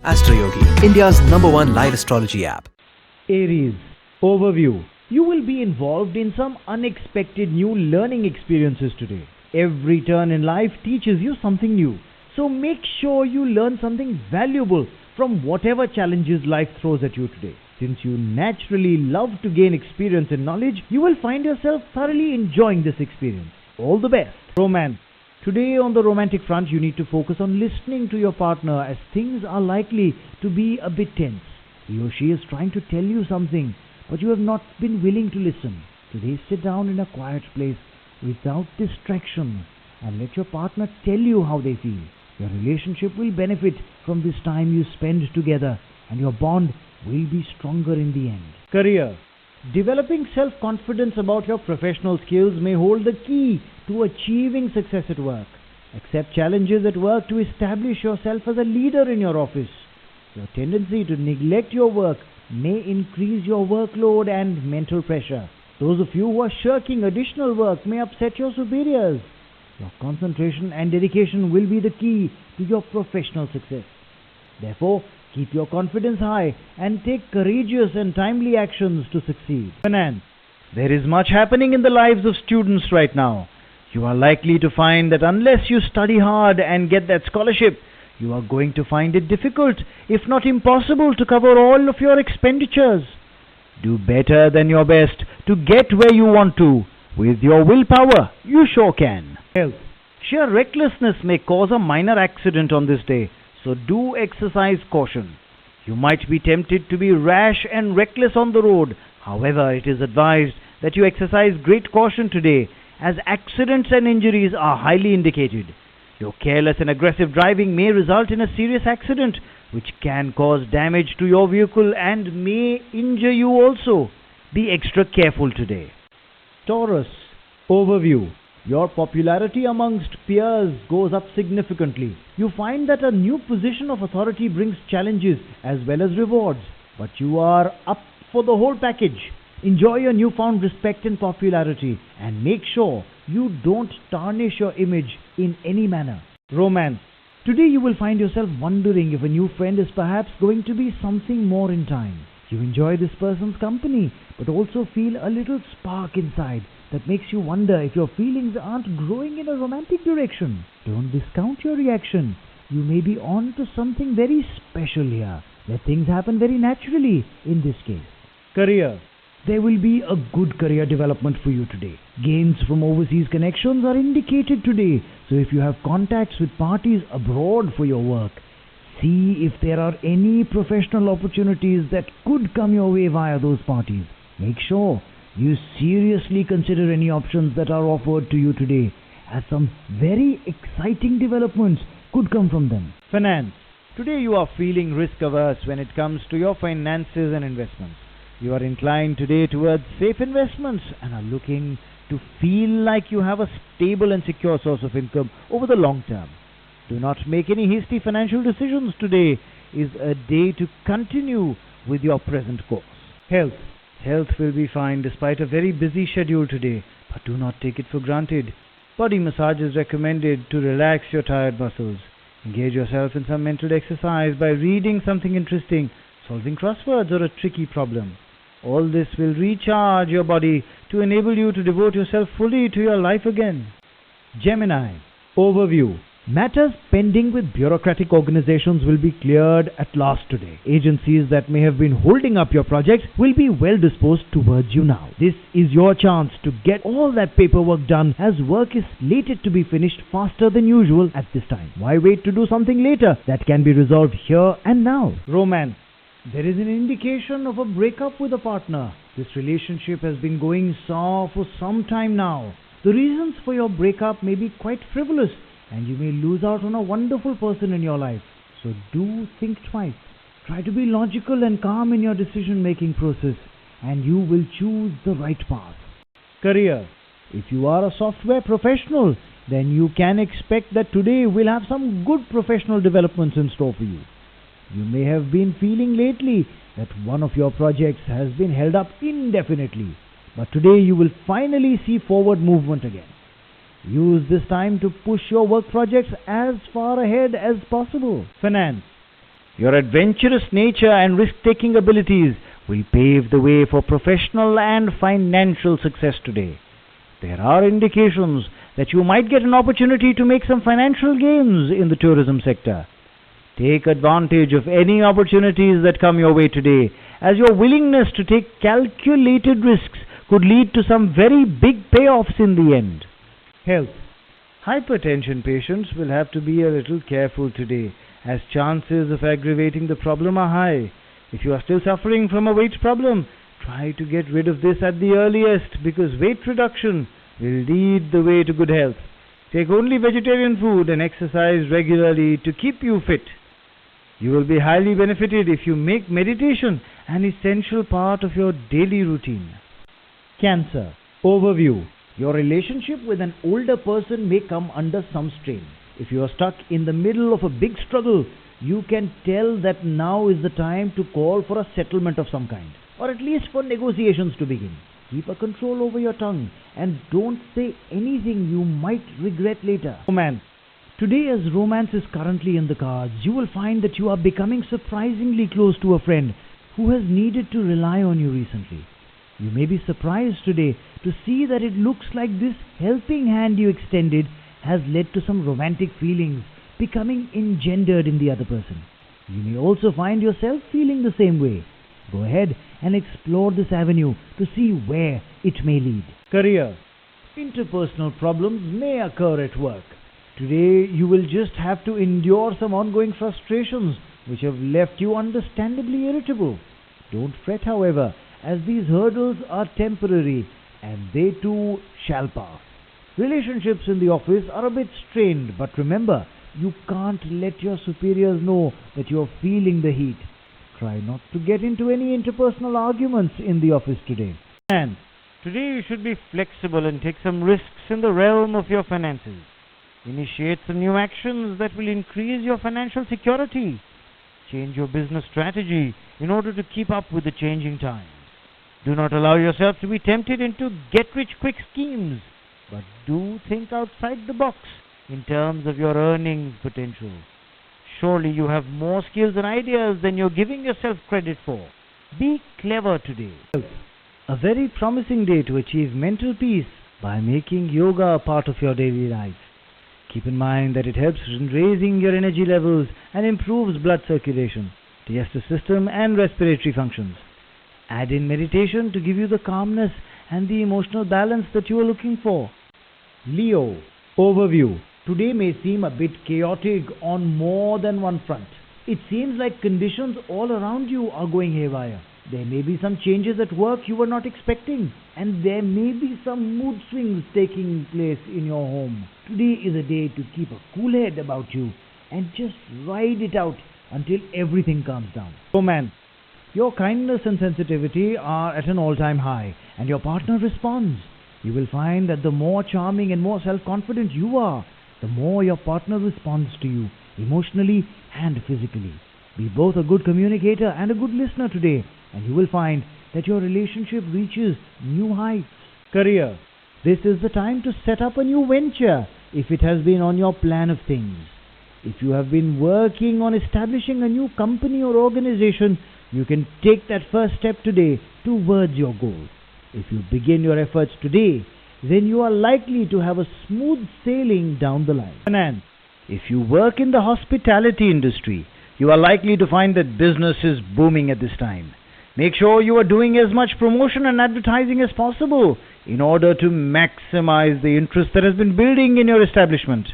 Astroyogi, India's #1 live astrology app. Aries, overview. You will be involved in some unexpected new learning experiences today. Every turn in life teaches you something new. So make sure you learn something valuable from whatever challenges life throws at you today. Since you naturally love to gain experience and knowledge, you will find yourself thoroughly enjoying this experience. All the best. Romance. Today on the romantic front, you need to focus on listening to your partner as things are likely to be a bit tense. He or she is trying to tell you something, but you have not been willing to listen. Today, sit down in a quiet place without distraction and let your partner tell you how they feel. Your relationship will benefit from this time you spend together, and your bond will be stronger in the end. Career. Developing self-confidence about your professional skills may hold the key to achieving success at work. Accept challenges at work to establish yourself as a leader in your office. Your tendency to neglect your work may increase your workload and mental pressure. Those of you who are shirking additional work may upset your superiors. Your concentration and dedication will be the key to your professional success. Therefore, keep your confidence high and take courageous and timely actions to succeed. Finance. There is much happening in the lives of students right now. You are likely to find that unless you study hard and get that scholarship, you are going to find it difficult, if not impossible, to cover all of your expenditures. Do better than your best to get where you want to. With your willpower, you sure can. Health. Sheer recklessness may cause a minor accident on this day, so do exercise caution. You might be tempted to be rash and reckless on the road. However, it is advised that you exercise great caution today, as accidents and injuries are highly indicated. Your careless and aggressive driving may result in a serious accident, which can cause damage to your vehicle and may injure you also. Be extra careful today. Taurus, overview. Your popularity amongst peers goes up significantly. You find that a new position of authority brings challenges as well as rewards, but you are up for the whole package. Enjoy your newfound respect and popularity, and make sure you don't tarnish your image in any manner. Romance. Today you will find yourself wondering if a new friend is perhaps going to be something more in time. You enjoy this person's company, but also feel a little spark inside that makes you wonder if your feelings aren't growing in a romantic direction. Don't discount your reaction. You may be on to something very special here. Let things happen very naturally in this case. Career. There will be a good career development for you today. Gains from overseas connections are indicated today, so if you have contacts with parties abroad for your work, see if there are any professional opportunities that could come your way via those parties. Make sure you seriously consider any options that are offered to you today, as some very exciting developments could come from them. Finance. Today you are feeling risk averse when it comes to your finances and investments. You are inclined today towards safe investments and are looking to feel like you have a stable and secure source of income over the long term. Do not make any hasty financial decisions. Today is a day to continue with your present course. Health. Health will be fine despite a very busy schedule today, but do not take it for granted. Body massage is recommended to relax your tired muscles. Engage yourself in some mental exercise by reading something interesting, solving crosswords, or a tricky problem. All this will recharge your body to enable you to devote yourself fully to your life again. Gemini, overview. Matters pending with bureaucratic organizations will be cleared at last today. Agencies that may have been holding up your projects will be well disposed towards you now. This is your chance to get all that paperwork done, as work is slated to be finished faster than usual at this time. Why wait to do something later that can be resolved here and now? Romance. There is an indication of a breakup with a partner. This relationship has been going sour for some time now. The reasons for your breakup may be quite frivolous, and you may lose out on a wonderful person in your life. So do think twice. Try to be logical and calm in your decision-making process, and you will choose the right path. Career. If you are a software professional, then you can expect that today will have some good professional developments in store for you. You may have been feeling lately that one of your projects has been held up indefinitely, but today you will finally see forward movement again. Use this time to push your work projects as far ahead as possible. Finance. Your adventurous nature and risk-taking abilities will pave the way for professional and financial success today. There are indications that you might get an opportunity to make some financial gains in the tourism sector. Take advantage of any opportunities that come your way today, as your willingness to take calculated risks could lead to some very big payoffs in the end. Health. Hypertension patients will have to be a little careful today, as chances of aggravating the problem are high. If you are still suffering from a weight problem, try to get rid of this at the earliest, because weight reduction will lead the way to good health. Take only vegetarian food and exercise regularly to keep you fit. You will be highly benefited if you make meditation an essential part of your daily routine. Cancer. Overview. Your relationship with an older person may come under some strain. If you are stuck in the middle of a big struggle, you can tell that now is the time to call for a settlement of some kind, or at least for negotiations to begin. Keep a control over your tongue and don't say anything you might regret later. Romance. Today, as romance is currently in the cards, you will find that you are becoming surprisingly close to a friend who has needed to rely on you recently. You may be surprised today to see that it looks like this helping hand you extended has led to some romantic feelings becoming engendered in the other person. You may also find yourself feeling the same way. Go ahead and explore this avenue to see where it may lead. Career. Interpersonal problems may occur at work. Today, you will just have to endure some ongoing frustrations which have left you understandably irritable. Don't fret, however, as these hurdles are temporary and they too shall pass. Relationships in the office are a bit strained, but remember, you can't let your superiors know that you're feeling the heat. Try not to get into any interpersonal arguments in the office today. And today you should be flexible and take some risks in the realm of your finances. Initiate some new actions that will increase your financial security. Change your business strategy in order to keep up with the changing times. Do not allow yourself to be tempted into get-rich-quick schemes, but do think outside the box in terms of your earnings potential. Surely you have more skills and ideas than you're giving yourself credit for. Be clever today. A very promising day to achieve mental peace by making yoga a part of your daily life. Keep in mind that it helps in raising your energy levels and improves blood circulation, digestive system and respiratory functions. Add in meditation to give you the calmness and the emotional balance that you are looking for. Leo. Overview. Today may seem a bit chaotic on more than one front. It seems like conditions all around you are going haywire. There may be some changes at work you were not expecting, and there may be some mood swings taking place in your home. Today is a day to keep a cool head about you and just ride it out until everything calms down. Romance. Your kindness and sensitivity are at an all-time high, and your partner responds. You will find that the more charming and more self-confident you are, the more your partner responds to you, emotionally and physically. Be both a good communicator and a good listener today, and you will find that your relationship reaches new heights. Career. This is the time to set up a new venture if it has been on your plan of things. If you have been working on establishing a new company or organization, you can take that first step today towards your goal. If you begin your efforts today, then you are likely to have a smooth sailing down the line. Finance. If you work in the hospitality industry, you are likely to find that business is booming at this time. Make sure you are doing as much promotion and advertising as possible in order to maximize the interest that has been building in your establishment.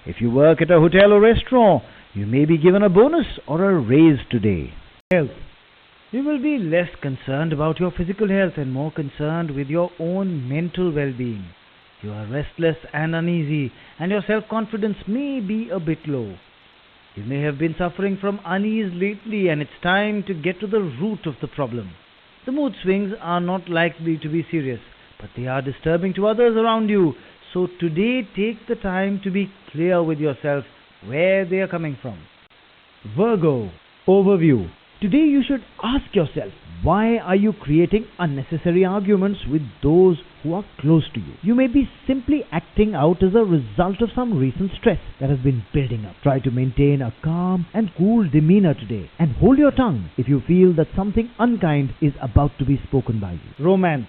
If you work at a hotel or restaurant, you may be given a bonus or a raise today. Health. You will be less concerned about your physical health and more concerned with your own mental well-being. You are restless and uneasy, and your self-confidence may be a bit low. You may have been suffering from unease lately, and it's time to get to the root of the problem. The mood swings are not likely to be serious, but they are disturbing to others around you. So today, take the time to be clear with yourself where they are coming from. Virgo. Overview. Today you should ask yourself, why are you creating unnecessary arguments with those who are close to you? You may be simply acting out as a result of some recent stress that has been building up. Try to maintain a calm and cool demeanor today and hold your tongue if you feel that something unkind is about to be spoken by you. Romance.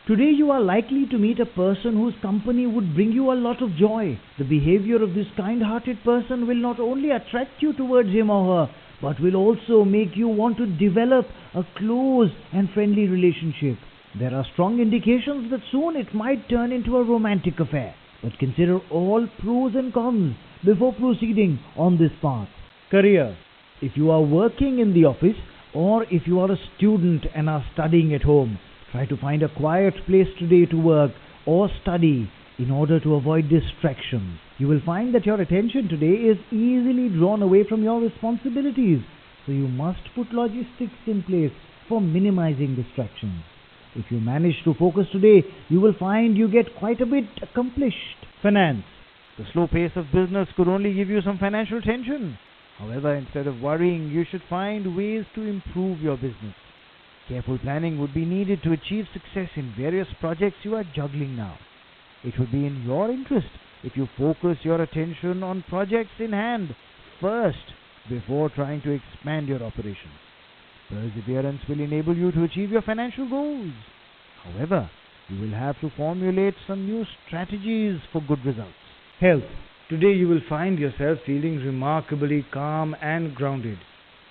Today you are likely to meet a person whose company would bring you a lot of joy. The behavior of this kind-hearted person will not only attract you towards him or her, but will also make you want to develop a close and friendly relationship. There are strong indications that soon it might turn into a romantic affair. But consider all pros and cons before proceeding on this path. Career. If you are working in the office or if you are a student and are studying at home, try to find a quiet place today to work or study in order to avoid distractions. You will find that your attention today is easily drawn away from your responsibilities, so you must put logistics in place for minimizing distractions. If you manage to focus today, you will find you get quite a bit accomplished. Finance. The slow pace of business could only give you some financial tension. However, instead of worrying, you should find ways to improve your business. Careful planning would be needed to achieve success in various projects you are juggling now. It would be in your interest if you focus your attention on projects in hand first before trying to expand your operations. Perseverance will enable you to achieve your financial goals. However, you will have to formulate some new strategies for good results. Health. Today you will find yourself feeling remarkably calm and grounded.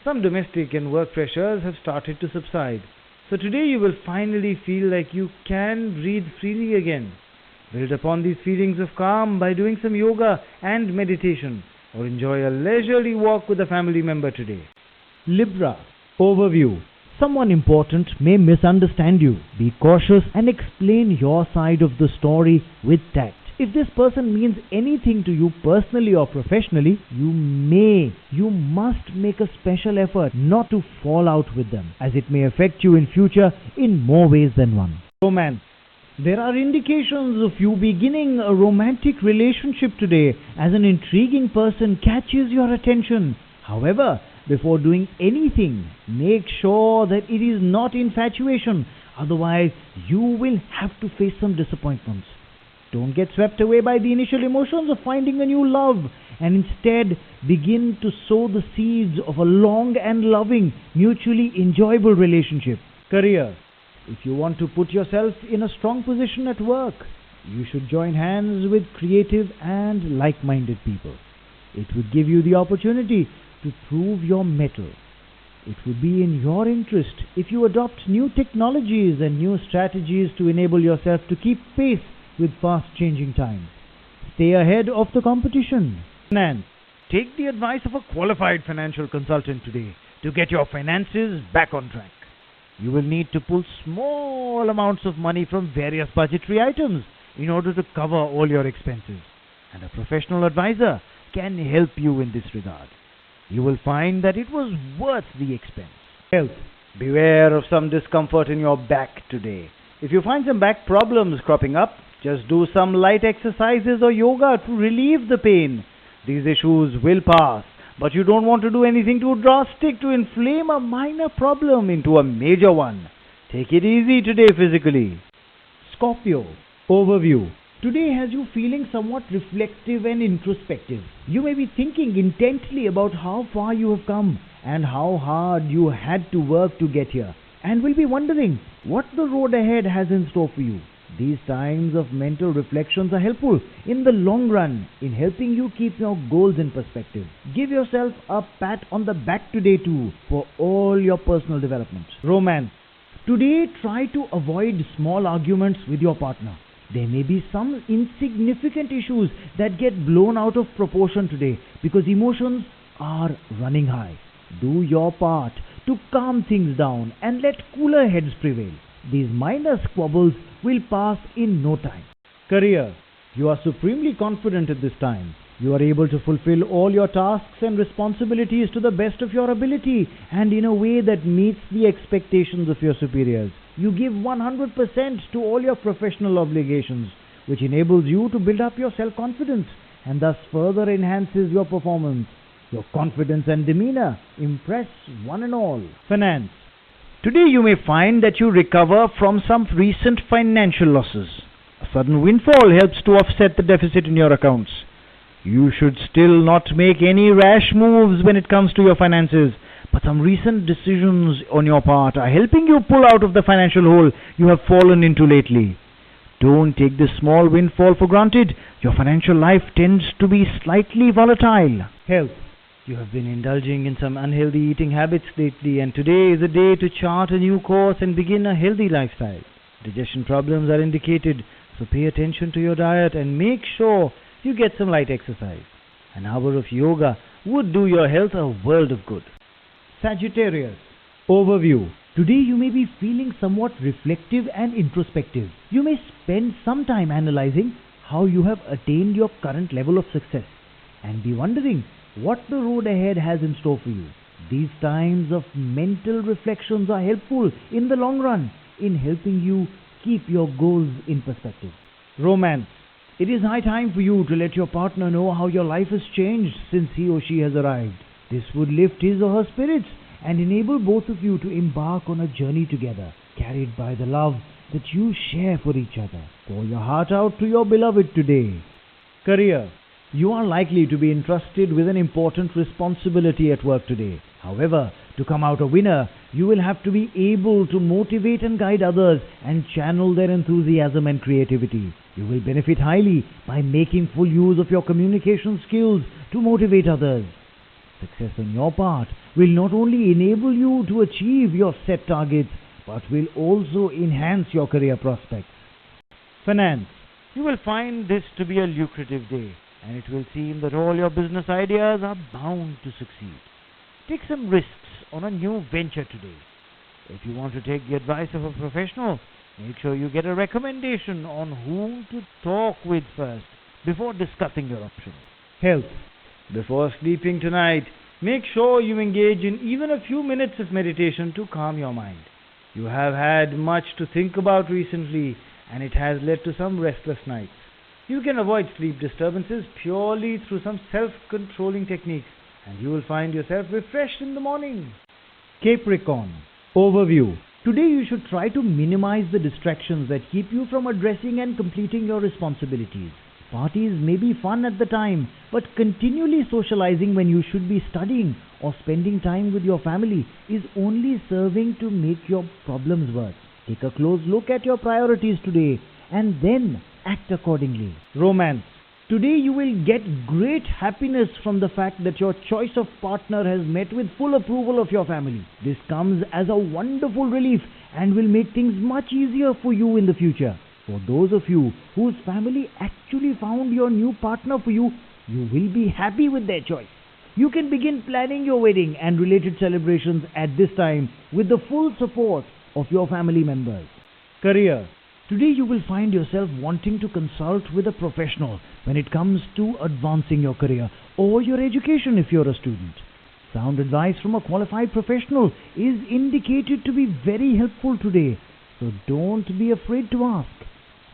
Some domestic and work pressures have started to subside. So today you will finally feel like you can breathe freely again. Build upon these feelings of calm by doing some yoga and meditation, or enjoy a leisurely walk with a family member today. Libra. Overview. Someone important may misunderstand you. Be cautious and explain your side of the story with tact. If this person means anything to you personally or professionally, you must make a special effort not to fall out with them, as it may affect you in future in more ways than one. Romance. There are indications of you beginning a romantic relationship today, as an intriguing person catches your attention. However, before doing anything, make sure that it is not infatuation. Otherwise, you will have to face some disappointments. Don't get swept away by the initial emotions of finding a new love, and instead begin to sow the seeds of a long and loving, mutually enjoyable relationship. Career. If you want to put yourself in a strong position at work, you should join hands with creative and like-minded people. It would give you the opportunity to prove your mettle. It would be in your interest if you adopt new technologies and new strategies to enable yourself to keep pace with fast-changing times. Stay ahead of the competition. Finance. Take the advice of a qualified financial consultant today to get your finances back on track. You will need to pull small amounts of money from various budgetary items in order to cover all your expenses, and a professional advisor can help you in this regard. You will find that it was worth the expense. Health. Beware of some discomfort in your back today. If you find some back problems cropping up, just do some light exercises or yoga to relieve the pain. These issues will pass, but you don't want to do anything too drastic to inflame a minor problem into a major one. Take it easy today physically. Scorpio. Overview. Today has you feeling somewhat reflective and introspective. You may be thinking intently about how far you have come and how hard you had to work to get here, and will be wondering what the road ahead has in store for you. These times of mental reflections are helpful in the long run in helping you keep your goals in perspective. Give yourself a pat on the back today too for all your personal development. Romance. Today try to avoid small arguments with your partner. There may be some insignificant issues that get blown out of proportion today because emotions are running high. Do your part to calm things down and let cooler heads prevail. These minor squabbles will pass in no time. Career. You are supremely confident at this time. You are able to fulfill all your tasks and responsibilities to the best of your ability and in a way that meets the expectations of your superiors. You give 100% to all your professional obligations, which enables you to build up your self-confidence and thus further enhances your performance. Your confidence and demeanor impress one and all. Finance. Today you may find that you recover from some recent financial losses. A sudden windfall helps to offset the deficit in your accounts. You should still not make any rash moves when it comes to your finances, but some recent decisions on your part are helping you pull out of the financial hole you have fallen into lately. Don't take this small windfall for granted. Your financial life tends to be slightly volatile. Health. You have been indulging in some unhealthy eating habits lately, and today is a day to chart a new course and begin a healthy lifestyle. Digestion problems are indicated, so pay attention to your diet and make sure you get some light exercise. An hour of yoga would do your health a world of good. Sagittarius. Overview. Today you may be feeling somewhat reflective and introspective. You may spend some time analyzing how you have attained your current level of success and be wondering what the road ahead has in store for you. These times of mental reflections are helpful in the long run in helping you keep your goals in perspective. Romance. It is high time for you to let your partner know how your life has changed since he or she has arrived. This would lift his or her spirits and enable both of you to embark on a journey together, carried by the love that you share for each other. Pour your heart out to your beloved today. Career. You are likely to be entrusted with an important responsibility at work today. However, to come out a winner, you will have to be able to motivate and guide others and channel their enthusiasm and creativity. You will benefit highly by making full use of your communication skills to motivate others. Success on your part will not only enable you to achieve your set targets, but will also enhance your career prospects. Finance. You will find this to be a lucrative day, and it will seem that all your business ideas are bound to succeed. Take some risks on a new venture today. If you want to take the advice of a professional, make sure you get a recommendation on whom to talk with first before discussing your options. Health. Before sleeping tonight, make sure you engage in even a few minutes of meditation to calm your mind. You have had much to think about recently, and it has led to some restless nights. You can avoid sleep disturbances purely through some self-controlling techniques, and you will find yourself refreshed in the morning. Capricorn. Overview. Today you should try to minimize the distractions that keep you from addressing and completing your responsibilities. Parties may be fun at the time, but continually socializing when you should be studying or spending time with your family is only serving to make your problems worse. Take a close look at your priorities today and then act accordingly. Romance. Today you will get great happiness from the fact that your choice of partner has met with full approval of your family. This comes as a wonderful relief and will make things much easier for you in the future. For those of you whose family actually found your new partner for you, you will be happy with their choice. You can begin planning your wedding and related celebrations at this time with the full support of your family members. Career. Today you will find yourself wanting to consult with a professional when it comes to advancing your career or your education if you're a student. Sound advice from a qualified professional is indicated to be very helpful today, so don't be afraid to ask.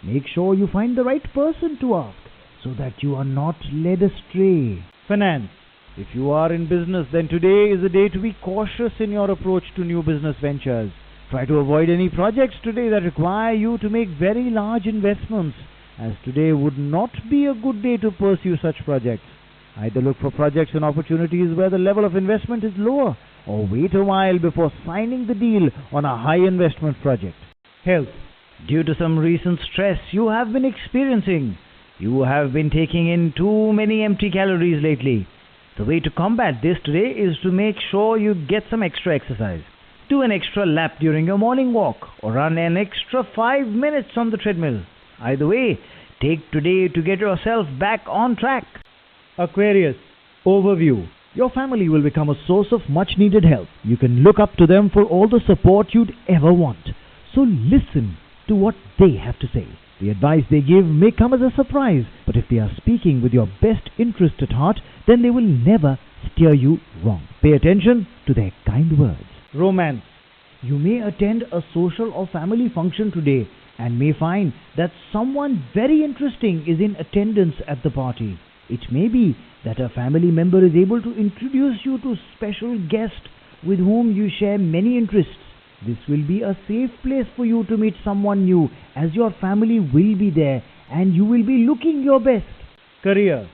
Make sure you find the right person to ask so that you are not led astray. Finance. If you are in business, then today is a day to be cautious in your approach to new business ventures. Try to avoid any projects today that require you to make very large investments, as today would not be a good day to pursue such projects. Either look for projects and opportunities where the level of investment is lower, or wait a while before signing the deal on a high investment project. Health. Due to some recent stress you have been experiencing, you have been taking in too many empty calories lately. The way to combat this today is to make sure you get some extra exercise. Do an extra lap during your morning walk or run an extra 5 minutes on the treadmill. Either way, take today to get yourself back on track. Aquarius. Overview. Your family will become a source of much needed help. You can look up to them for all the support you'd ever want. So listen to what they have to say. The advice they give may come as a surprise, but if they are speaking with your best interest at heart, then they will never steer you wrong. Pay attention to their kind words. Romance. You may attend a social or family function today and may find that someone very interesting is in attendance at the party. It may be that a family member is able to introduce you to special guests with whom you share many interests. This will be a safe place for you to meet someone new, as your family will be there and you will be looking your best. Career.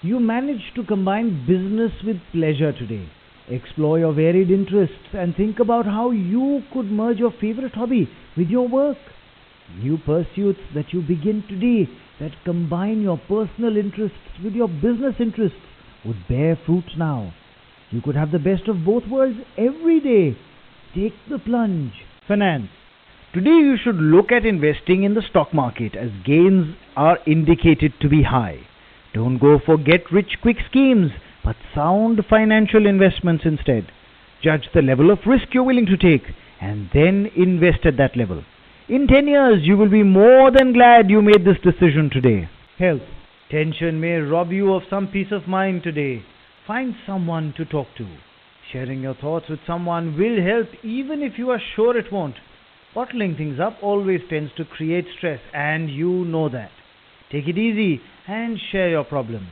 You manage to combine business with pleasure today. Explore your varied interests and think about how you could merge your favorite hobby with your work. New pursuits that you begin today that combine your personal interests with your business interests would bear fruit now. You could have the best of both worlds every day. Take the plunge. Finance. Today you should look at investing in the stock market, as gains are indicated to be high. Don't go for get-rich-quick schemes, but sound financial investments instead. Judge the level of risk you're willing to take and then invest at that level. In 10 years, you will be more than glad you made this decision today. Health. Tension may rob you of some peace of mind today. Find someone to talk to. Sharing your thoughts with someone will help even if you are sure it won't. Bottling things up always tends to create stress, and you know that. Take it easy and share your problems.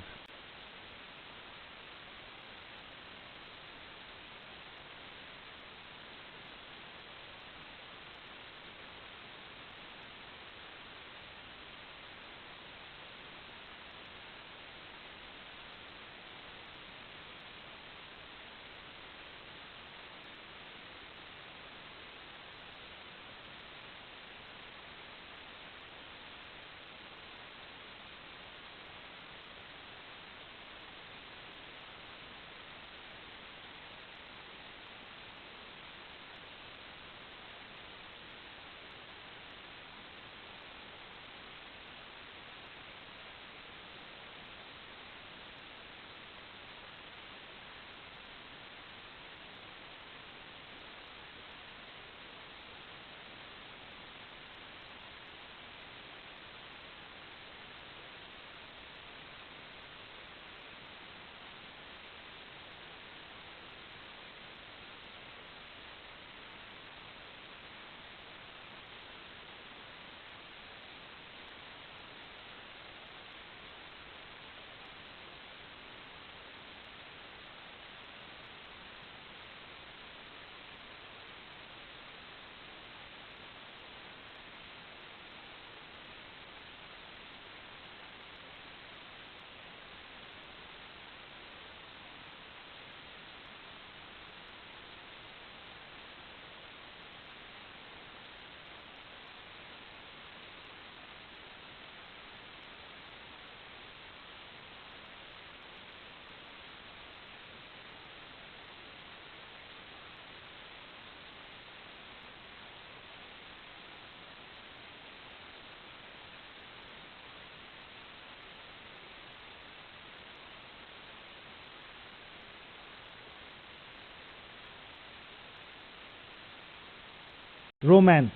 Romance.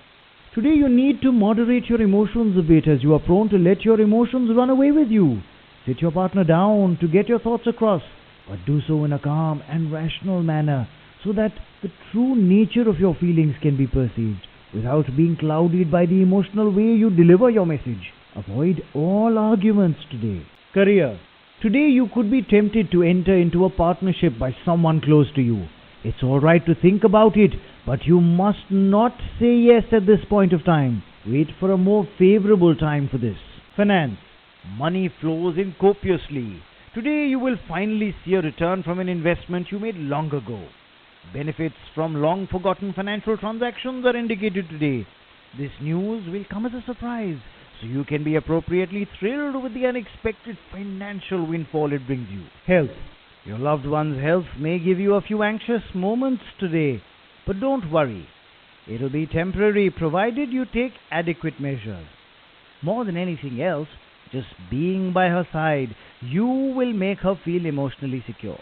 Today you need to moderate your emotions a bit, as you are prone to let your emotions run away with you. Sit your partner down to get your thoughts across, but do so in a calm and rational manner so that the true nature of your feelings can be perceived without being clouded by the emotional way you deliver your message. Avoid all arguments today. Career. Today you could be tempted to enter into a partnership by someone close to you. It's alright to think about it, but you must not say yes at this point of time. Wait for a more favorable time for this. Finance. Money flows in copiously. Today you will finally see a return from an investment you made long ago. Benefits from long forgotten financial transactions are indicated today. This news will come as a surprise, so you can be appropriately thrilled with the unexpected financial windfall it brings you. Health. Your loved one's health may give you a few anxious moments today, but don't worry. It'll be temporary provided you take adequate measures. More than anything else, just being by her side, you will make her feel emotionally secure.